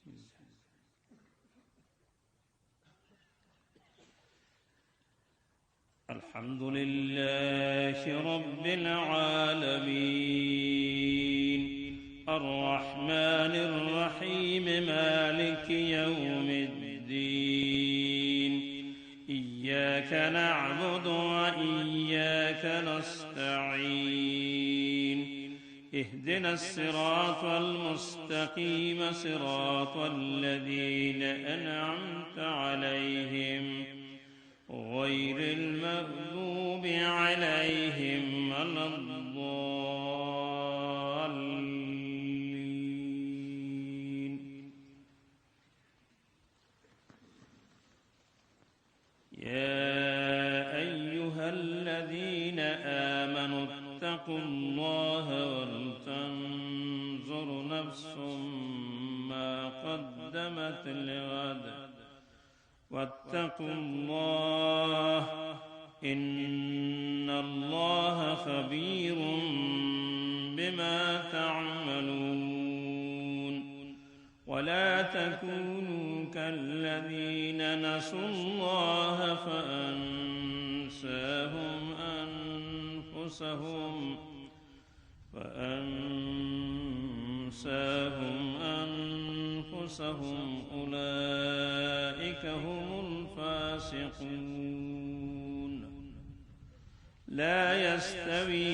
بسم الله. الحمد لله رب العالمين الرحمن الرحيم مالك يوم الدين إياك نعبد وإياك نستعين اهدنا الصراط المستقيم صراط الذين أنعمت عليهم غير المغضوب عليهم ولا الضالين. يا أيها الذين آمنوا اتقوا الله ولتنظر نفس ما قدمت لغد واتقوا الله إن الله خبير بما تعملون. ولا تكونوا كالذين نسوا الله فأنساهم أنفسهم أولئك هم الفاسقون. لا يستوي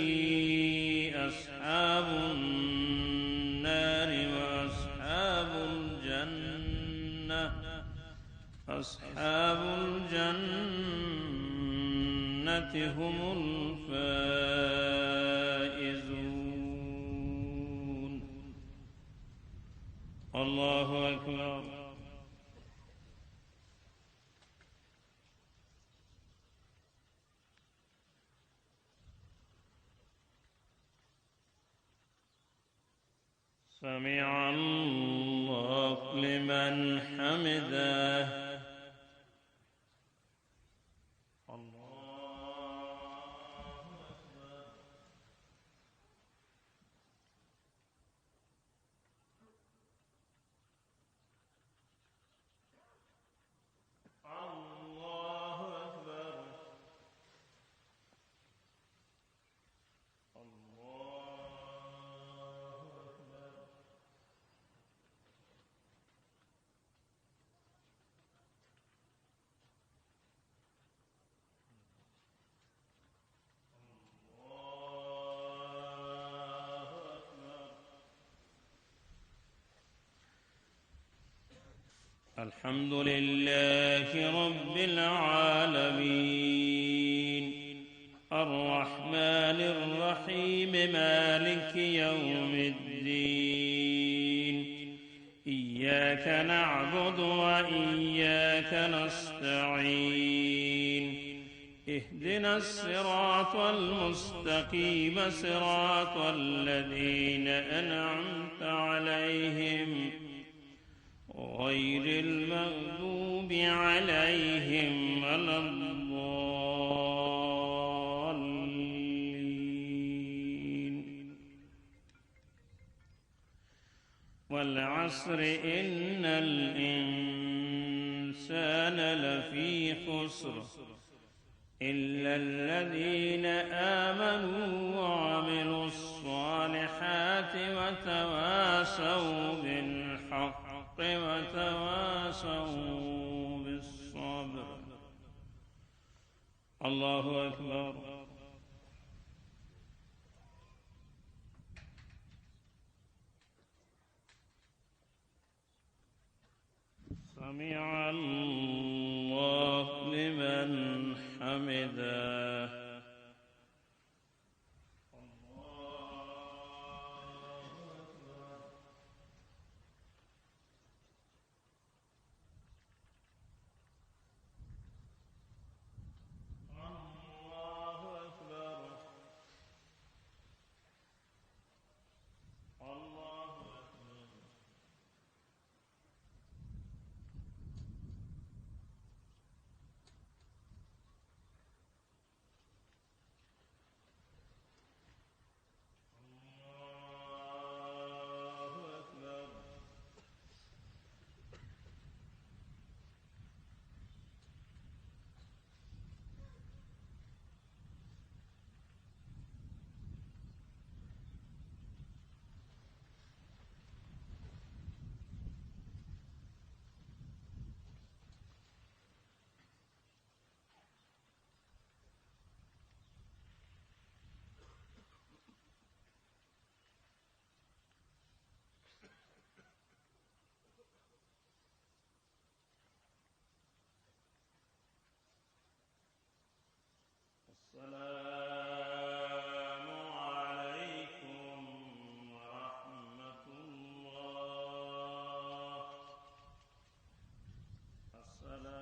أصحاب النار وأصحاب الجنة أصحاب الجنة هم الفائزون. الله أكبر. سمع الله لمن حمده. الحمد لله رب العالمين الرحمن الرحيم مالك يوم الدين إياك نعبد وإياك نستعين اهدنا الصراط المستقيم صراط الذين أنعمت عليهم غير المغضوب عليهم ولا الضالين. والعصر إن الإنسان لفي خسر إلا الذين آمنوا وعملوا الصالحات وتواصوا بالحق وتواصوا بالصبر. الله أكبر. سمع الله لمن حمده. الصلاة.